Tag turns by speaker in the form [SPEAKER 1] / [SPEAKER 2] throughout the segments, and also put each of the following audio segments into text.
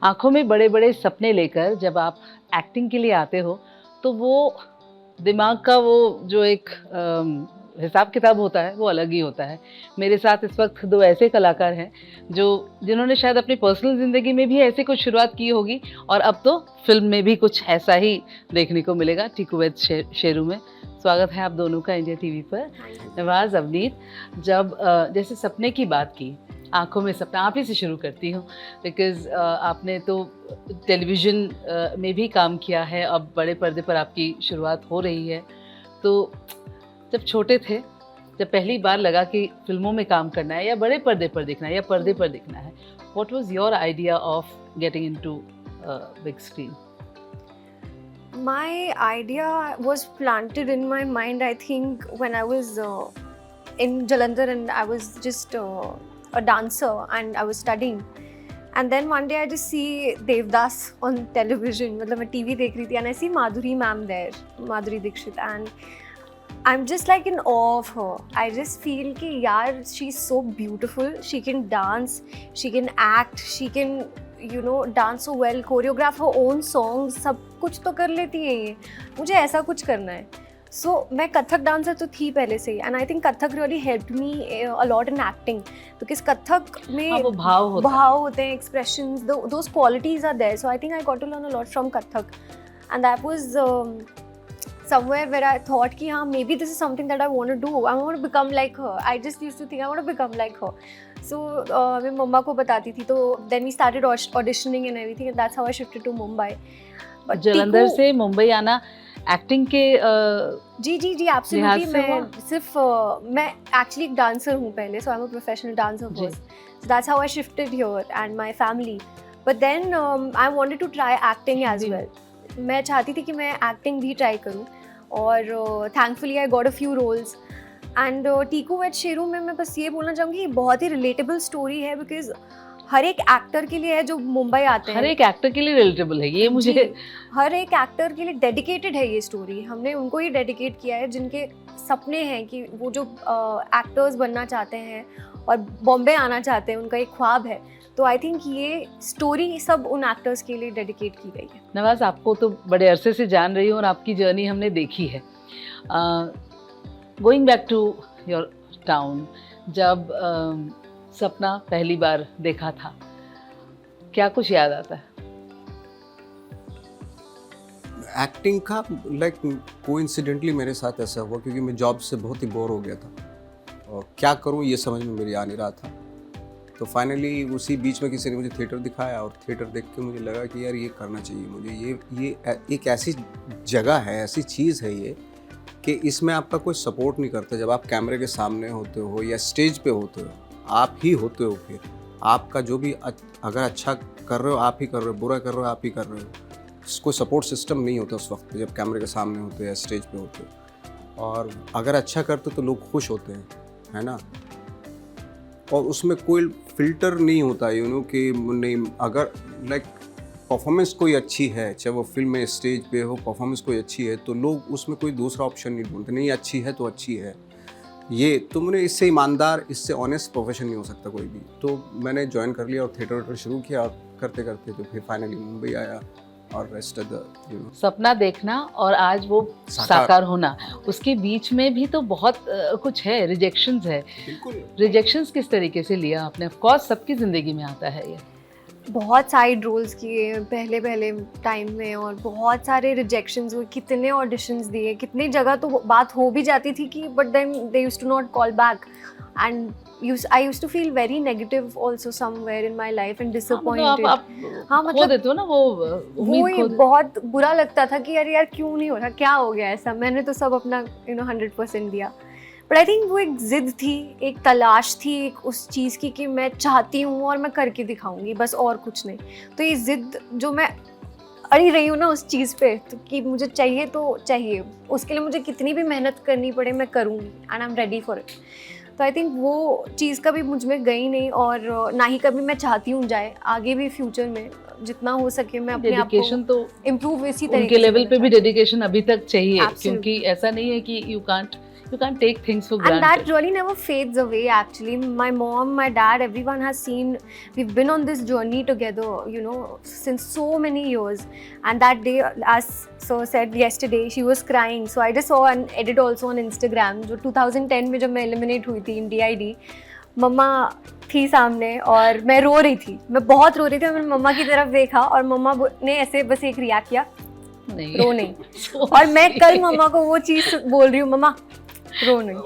[SPEAKER 1] आँखों में बड़े-बड़े सपने लेकर जब आप एक्टिंग के लिए आते हो, तो वो दिमाग का वो जो एक हिसाब-किताब होता है, वो अलग ही होता है। मेरे साथ इस वक़्त 2 ऐसे कलाकार हैं, जिन्होंने शायद अपनी पर्सनल ज़िंदगी में भी ऐसे कुछ शुरुआत की होगी और अब तो फ़िल्म में भी कुछ ऐसा ही देखने को मिलेगा, टीकू वैद शेरू में। स्वागत है आप दोनों का इंडिया टीवी पर। नवाज़, अवनीत, जब जैसे सपने की बात की, आँखों में सपना, आप ही से शुरू करती हूँ बिकॉज़ आपने तो टेलीविज़न में भी काम किया है, अब बड़े पर्दे पर आपकी शुरुआत हो रही है। तो जब छोटे थे, जब पहली बार लगा कि फ़िल्मों में काम करना है या बड़े पर्दे पर दिखना है या पर्दे पर दिखना है, what was your idea of getting into big screen?
[SPEAKER 2] My idea was planted in my mind, I think, when I was in Jalandhar and I was just a dancer and I was studying. And then one day I just see Devdas on television, मतलब मैं TV देख रही थी and I see Madhuri ma'am there, Madhuri Dixit, and I'm just like in awe of her. I just feel कि यार she's so beautiful, she can dance, she can act, she can dance so well, choreograph her own songs, सब कुछ तो कर लेती है ये, मुझे ऐसा कुछ करना है. So मैं कथक डांसर तो थी पहले से ही and I think Kathak really helped me a lot in acting because Kathak में
[SPEAKER 1] वो भाव
[SPEAKER 2] होते हैं, expressions, those qualities are there. So I think I got to learn a lot from Kathak and that was somewhere where I thought कि हाँ maybe this is something that I want to do. I want to become like her. I just used to think I want to become like her. So मैं मम्मा को बताती थी, तो then we started auditioning and everything and that's how I shifted to Mumbai. But
[SPEAKER 1] Jalandhar से मुंबई आना acting के
[SPEAKER 2] जी absolutely. मैं सिर्फ मैं एक्चुअली एक डांसर हूँ पहले, so I am a professional dancer first. So that's how I shifted here and my family. But then I wanted to try acting as well. मैं चाहती थी कि मैं एक्टिंग भी ट्राई करूँ और thankfully I got a few roles. And Tiku Weds Sheru में मैं बस ये बोलना चाहूँगी, बहुत ही रिलेटेबल स्टोरी है बिकॉज हर एक एक्टर के लिए है जो मुंबई आते हैं.
[SPEAKER 1] हर एक एक्टर के लिए रिलेटेबल है ये. मुझे
[SPEAKER 2] हर एक एक्टर के लिए डेडिकेटेड है ये स्टोरी. हमने उनको ही डेडिकेट किया है जिनके सपने हैं कि वो जो एक्टर्स बनना चाहते हैं और बॉम्बे आना चाहते हैं, उनका एक ख्वाब है. तो आई थिंक ये स्टोरी सब उन एक्टर्स के लिए डेडिकेट की गई है.
[SPEAKER 1] नवाज़, आपको तो बड़े अरसे से जान रही हूँ और आपकी जर्नी हमने देखी है. Going back to your town, जब सपना पहली बार देखा था, क्या कुछ याद आता है?
[SPEAKER 3] एक्टिंग का कोइंसिडेंटली मेरे साथ ऐसा हुआ क्योंकि मैं जॉब से बहुत ही बोर हो गया था और क्या करूं ये समझ में मेरी आ नहीं रहा था. तो फाइनली उसी बीच में किसी ने मुझे थिएटर दिखाया और थिएटर देख के मुझे लगा कि यार ये करना चाहिए मुझे. ये एक ऐसी जगह है, ऐसी चीज़ है ये कि इसमें आपका कोई सपोर्ट नहीं करता. जब आप कैमरे के सामने होते हो या स्टेज पे होते हो, आप ही होते हो. फिर आपका जो भी अगर अच्छा कर रहे हो आप ही कर रहे हो, बुरा कर रहे हो आप ही कर रहे हो. कोई सपोर्ट सिस्टम नहीं होता उस वक्त जब कैमरे के सामने होते हो या स्टेज पे होते हो. और अगर अच्छा करते हो तो लोग खुश होते हैं, है ना. और उसमें कोई फिल्टर नहीं होता कि नहीं, अगर परफॉर्मेंस कोई अच्छी है, चाहे वो फिल्म में स्टेज पे हो, परफॉर्मेंस कोई अच्छी है तो लोग उसमें कोई दूसरा ऑप्शन नहीं ढूंढते. नहीं अच्छी है तो अच्छी है. ये तुमने इससे ईमानदार, इससे ऑनेस्ट प्रोफेशन नहीं हो सकता कोई भी. तो मैंने ज्वाइन कर लिया और थिएटर शुरू किया और करते करते तो फिर फाइनली मुंबई आया और रेस्ट ऑफ द
[SPEAKER 1] सपना देखना और आज वो साकार होना, उसके बीच में भी तो बहुत कुछ है. रिजेक्शंस है.
[SPEAKER 3] बिल्कुल.
[SPEAKER 1] रिजेक्शंस किस तरीके से लिया आपने? ऑफ कोर्स सबकी ज़िंदगी में आता है ये.
[SPEAKER 2] बहुत साइड रोल्स किए पहले टाइम में और बहुत सारे रिजेक्शंस हुए, कितने ऑडिशंस दिए, कितनी जगह तो बात हो भी जाती थी कि but then they used to not call back and I used to feel very negative also somewhere in my life and disappointed.
[SPEAKER 1] हाँ, मतलब खो देते हो ना वो उम्मीद खो.
[SPEAKER 2] बहुत बुरा लगता था कि यार क्यों नहीं हो रहा, क्या हो गया ऐसा. मैंने तो सब अपना 100% दिया. बट आई थिंक वो एक जिद थी, एक तलाश थी एक उस चीज़ की कि मैं चाहती हूँ और मैं करके दिखाऊंगी, बस और कुछ नहीं. तो ये जिद जो मैं अड़ी रही हूँ ना उस चीज़ पे, तो कि मुझे चाहिए तो चाहिए, उसके लिए मुझे कितनी भी मेहनत करनी पड़े मैं करूँगी and I am ready for it. तो आई थिंक वो चीज़ कभी मुझ में गई नहीं और ना ही कभी मैं चाहती हूँ जाए. आगे भी फ्यूचर में जितना हो सके मैं अपने आप को तो इम्प्रूव इसी तरीके
[SPEAKER 1] उनके लेवल पे भी डेडिकेशन अभी तक चाहिए. क्योंकि ऐसा नहीं है कि you can't You can't take things for
[SPEAKER 2] And
[SPEAKER 1] granted.
[SPEAKER 2] that really never fades away actually. My mom, my dad, everyone has seen, we've been on this journey together, you know, since so many years. And that day, as Sir said yesterday, she was crying. So I just saw an edit also on Instagram, जो 2010 में जब मैं eliminate हुई थी in DID, मम्मा थी सामने और मैं रो रही थी, मैं बहुत रो रही थी। मैंने मम्मा की तरफ देखा और मम्मा ने ऐसे बस एक रिएक्ट किया,
[SPEAKER 1] नहीं
[SPEAKER 2] रो नहीं। और मैं कल मम्मा को वो चीज़ बोल रही हूँ, मम्मा रो नहीं।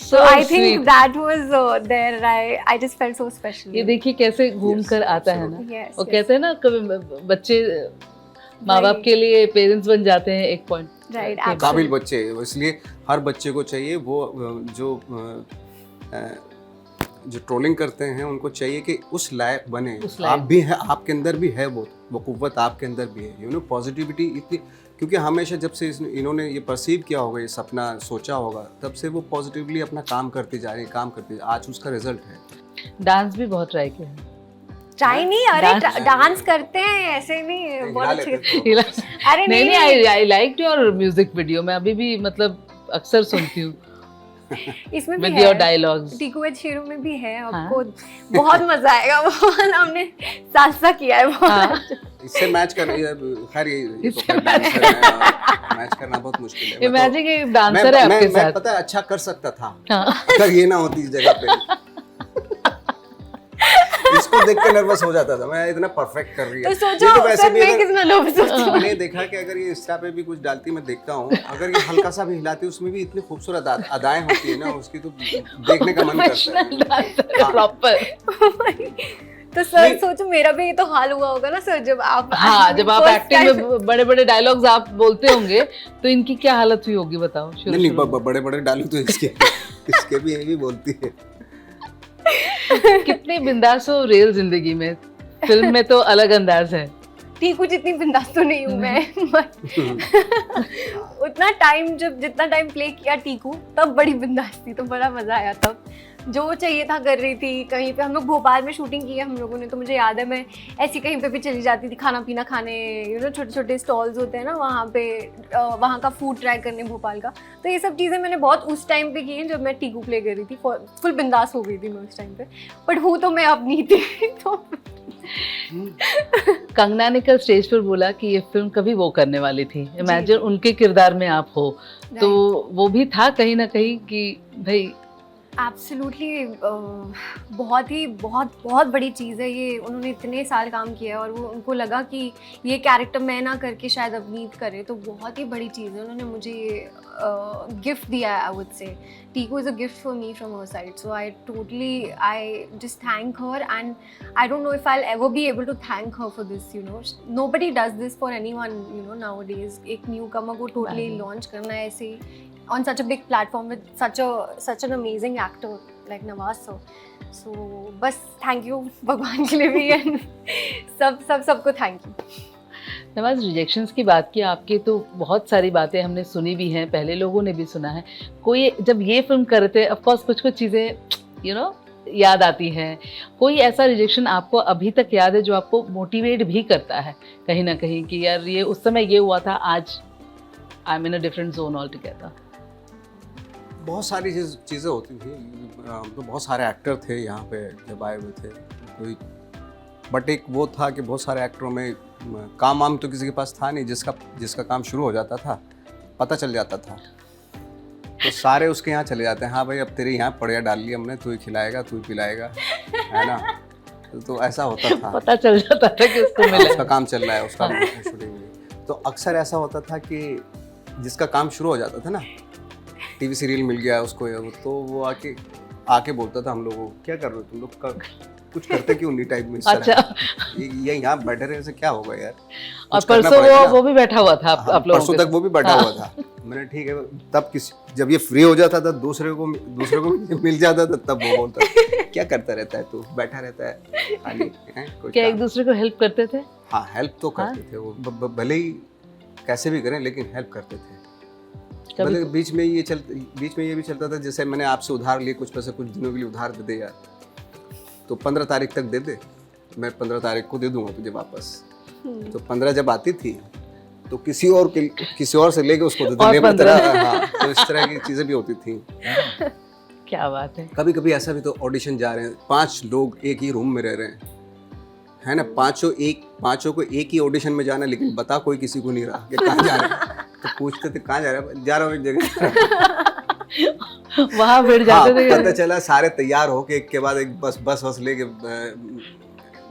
[SPEAKER 1] So
[SPEAKER 2] I
[SPEAKER 1] sweet.
[SPEAKER 2] think that was there. I just felt so special.
[SPEAKER 1] ये देखिए कैसे घूम कर आता है ना।
[SPEAKER 2] Yes,
[SPEAKER 1] और
[SPEAKER 2] yes.
[SPEAKER 1] कहते हैं ना कभी बच्चे माँ बाप
[SPEAKER 2] Right.
[SPEAKER 1] के लिए पेरेंट्स बन जाते हैं एक पॉइंट।
[SPEAKER 2] Right,
[SPEAKER 1] के बाद।
[SPEAKER 3] काबिल बच्चे, इसलिए हर बच्चे को चाहिए वो जो ट्रोलिंग करते हैं उनको चाहिए कि उस लायक बने।
[SPEAKER 1] उस लायक।
[SPEAKER 3] आप भी हैं, आपके अंदर भी है वो कुव्वत आपके अंदर भी है, यू नो, पॉजिटिविटी इतनी, क्योंकि हमेशा जब से इन्होंने ये परसीव किया होगा, ये सपना सोचा होगा, तब से वो पॉजिटिवली अपना काम करते जा रहे हैं, काम करते, आज उसका रिजल्ट है।
[SPEAKER 1] डांस भी बहुत ट्राई किया है।
[SPEAKER 2] ट्राई नहीं, अरे
[SPEAKER 1] Dance-
[SPEAKER 2] डांस करते हैं ऐसे नहीं, बहुत
[SPEAKER 3] हिला
[SPEAKER 2] अच्छे।
[SPEAKER 3] लेते तो।
[SPEAKER 2] अरे
[SPEAKER 1] नहीं
[SPEAKER 2] नहीं,
[SPEAKER 1] नहीं, I like your music video. मैं अभी भी मतलब अक्सर सुनती हूँ
[SPEAKER 2] इसमें भी
[SPEAKER 1] विद योर
[SPEAKER 2] है,
[SPEAKER 1] डायलॉग्स।
[SPEAKER 2] टीकू एड शेरू में भी है,
[SPEAKER 1] हाँ।
[SPEAKER 2] आपको बहुत मजा आएगा। वो वाला हमने सालसा किया है बहुत।
[SPEAKER 1] हाँ।
[SPEAKER 3] इससे मैच कर रही है, खैर ये तो
[SPEAKER 1] इससे
[SPEAKER 3] खैर डांसर है, मैच करना बहुत मुश्किल है।
[SPEAKER 1] इमेजिन एक डांसर है आपके
[SPEAKER 3] मैं
[SPEAKER 1] साथ।
[SPEAKER 3] पता है अच्छा कर सकता था
[SPEAKER 1] हाँ।
[SPEAKER 3] अगर ये ना होती इस जगह पे। इसको देख के नर्वस हो जाता था, मैं इतना परफेक्ट कर रही है।
[SPEAKER 2] तो
[SPEAKER 3] ये
[SPEAKER 2] सोचो
[SPEAKER 3] तो वैसे
[SPEAKER 2] सर,
[SPEAKER 3] भी
[SPEAKER 2] मैं
[SPEAKER 3] अगर-
[SPEAKER 2] कितना लोग सोचूं।
[SPEAKER 3] मैंने देखा कि अगर ये इंस्टा पे भी कुछ डालती, मैं देखता हूँ, अगर ये हल्का सा भी हिलाती, उसमें भी इतनी खूबसूरत अदाएं होती है ना उसकी, तो देखने का मन करता है। हाँ।
[SPEAKER 1] प्रॉपर।
[SPEAKER 2] तो सर
[SPEAKER 3] नहीं।
[SPEAKER 2] सोचो मेरा भी ये तो हाल हुआ होगा ना सर, जब आप
[SPEAKER 1] हाँ, जब आप
[SPEAKER 2] first
[SPEAKER 1] एक्टिंग
[SPEAKER 2] time-
[SPEAKER 1] में बड़े बड़े डायलॉग्स आप बोलते होंगे तो इनकी क्या हालत हुई होगी बताओ। शुरू
[SPEAKER 3] नहीं
[SPEAKER 1] शुरू में।
[SPEAKER 3] बड़े बड़े डालू तो इसके भी यही बोलती है।
[SPEAKER 1] कितनी बिंदास हो रियल जिंदगी में, फिल्म में तो अलग अंदाज है।
[SPEAKER 2] टीकू जितनी बिंदास तो नहीं हूँ मैं। उतना टाइम, जब जितना टाइम प्ले किया टीकू, तब बड़ी बिंदास थी, तो बड़ा मजा आया। तब जो चाहिए था कर रही थी। कहीं पे हम लोग भोपाल में शूटिंग की है हम लोगों ने, तो मुझे याद है मैं ऐसी कहीं पे भी चली जाती थी खाना पीना खाने, यू नो, छोटे छोटे स्टॉल्स होते हैं ना वहाँ पे, वहाँ का फूड ट्राई करने भोपाल का। तो ये सब चीज़ें मैंने बहुत उस टाइम पे की हैं जब मैं टीकू प्ले कर रही थी। फुल बिंदास हो गई थी मैं उस टाइम पे, बट हूँ तो मैं अब नहीं थी। तो
[SPEAKER 1] कंगना ने कल स्टेज पर बोला कि ये फिल्म कभी वो करने वाली थी। इमेजिन उनके किरदार में आप हो, तो वो भी था कहीं ना कहीं कि भाई
[SPEAKER 2] एब्सोल्युटली बहुत बड़ी चीज़ है ये। उन्होंने इतने साल काम किया है और वो उनको लगा कि ये कैरेक्टर मैं ना करके शायद अवनीत करे, तो बहुत ही बड़ी चीज़ है। उन्होंने मुझे गिफ्ट दिया है, I would say. Tiku is a gift for me from her side, so I just thank her, and I don't know if I ever be able to thank her for this, you know. Nobody does this for anyone, you know, nowadays. एक newcomer को totally launch करना है ऐसे ही on such a big platform with such an amazing actor like Nawaz sir. So बस thank you भगवान के लिए भी, and सबको thank you.
[SPEAKER 1] नवाज, रिजेक्शंस की बात की आपकी, तो बहुत सारी बातें हमने सुनी भी हैं, पहले लोगों ने भी सुना है। कोई जब ये फिल्म कर रहे थे, ऑफ कोर्स कुछ चीज़ें यू नो याद आती हैं। कोई ऐसा रिजेक्शन आपको अभी तक याद है जो आपको मोटिवेट भी करता है कहीं ना कहीं कि यार ये उस समय ये हुआ था, आज I am in a different zone all together?
[SPEAKER 3] बहुत सारी चीज़ें होती थी, तो बहुत सारे एक्टर थे यहाँ पे जब आए हुए थे कोई, बट एक वो था कि बहुत सारे एक्टरों में काम वाम तो किसी के पास था नहीं, जिसका काम शुरू हो जाता था पता चल जाता था, तो सारे उसके यहाँ चले जाते हैं। हाँ भाई, अब तेरे यहाँ पड़िया डाल ली हमने, तू ही खिलाएगा, तू ही पिलाएगा, है ना। तो ऐसा होता था,
[SPEAKER 1] पता चल जाता था कि उसको मिला
[SPEAKER 3] उसका काम चल रहा है, उसका शूटिंग में। तो अक्सर ऐसा होता था कि जिसका काम शुरू हो जाता था ना, टीवी सीरियल मिल गया उसको, तो वो आके बोलता था हम लोगों को, क्या कर रहे हो तुम लोग, कुछ करते क्यों नहीं टाइप में।
[SPEAKER 1] अच्छा,
[SPEAKER 3] ये यहाँ बैठे रहने से क्या होगा यार।
[SPEAKER 1] और परसों वो भी बैठा हुआ था आप लोगों
[SPEAKER 3] परसों
[SPEAKER 1] के
[SPEAKER 3] तक वो भी बैठा हुआ था। मैंने ठीक है, तब जब ये फ्री हो जाता था, दूसरे को मिल जाता था, तब वो बोलता क्या करता रहता है तू, बैठा रहता है खाली,
[SPEAKER 2] क्या
[SPEAKER 1] एक दूसरे को हेल्प करते थे?
[SPEAKER 3] हाँ, हेल्प तो करते थे वो, भले ही कैसे भी करें लेकिन हेल्प करते थे। भले बीच में ये भी चलता था, जैसे मैंने आपसे उधार लिए कुछ पैसे, कुछ दिनों के लिए उधार दे दे यार, तो 15 तारीख तक दे दे, मैं 15 तारीख को दे दूंगा तुझे वापस। तो 15 जब आती थी तो किसी और से लेके उसको तो
[SPEAKER 1] और
[SPEAKER 3] दिले में
[SPEAKER 1] 15
[SPEAKER 3] तरह, हाँ, तो इस तरह की चीजें भी होती थी।
[SPEAKER 1] क्या बात है।
[SPEAKER 3] कभी कभी ऐसा भी तो ऑडिशन जा रहे हैं, 5 लोग एक ही रूम में रह रहे हैं, है ना, पांचों को एक ही ऑडिशन में जाना, लेकिन बता कोई किसी को नहीं रहा कि कहाँ जा रहे हैं। तो पूछते थे कहाँ जा रहा है, जा रहा हूँ एक जगह।
[SPEAKER 1] वहां भिड़ जाते थे।
[SPEAKER 3] पता चला सारे तैयार होके एक के बाद एक बस लेके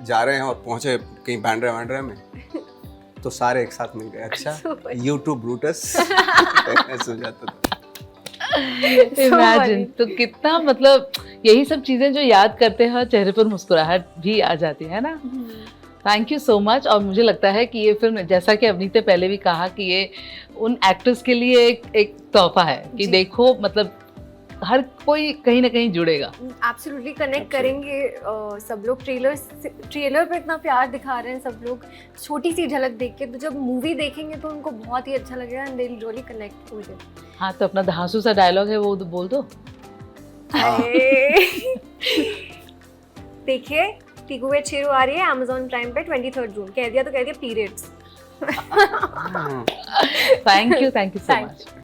[SPEAKER 3] जा रहे हैं और पहुंचे कहीं बांद्रा में, तो सारे एक साथ मिल गए। अच्छा यूट्यूब ब्रूटस ऐसे हो जाता था।
[SPEAKER 1] इमेजिन, तो कितना मतलब यही सब चीजें जो याद करते हैं चेहरे पर मुस्कुराहट भी आ जाती है ना। Thank you so much. और मुझे लगता है कि ये फिल्म, जैसा कि अवनीत ने पहले भी कहा, कि ये उन एक्टर्स के लिए एक तोहफा है कि देखो मतलब हर कोई कहीं ना कहीं जुड़ेगा।
[SPEAKER 2] एब्सोल्युटली कनेक्ट करेंगे। सब लोग ट्रेलर पे इतना प्यार दिखा रहे हैं सब लोग, छोटी सी झलक देख के, तो जब मूवी देखेंगे तो उनको बहुत ही अच्छा लगेगा and they will really connect with it.
[SPEAKER 1] हाँ, तो अपना धांसू सा डायलॉग है वो बोल दो।
[SPEAKER 2] देखिए टीकू वेट शेरू आ रही है Amazon प्राइम पे 23 जून। कह दिया तो कह दिया, periods.
[SPEAKER 1] Thank you so much.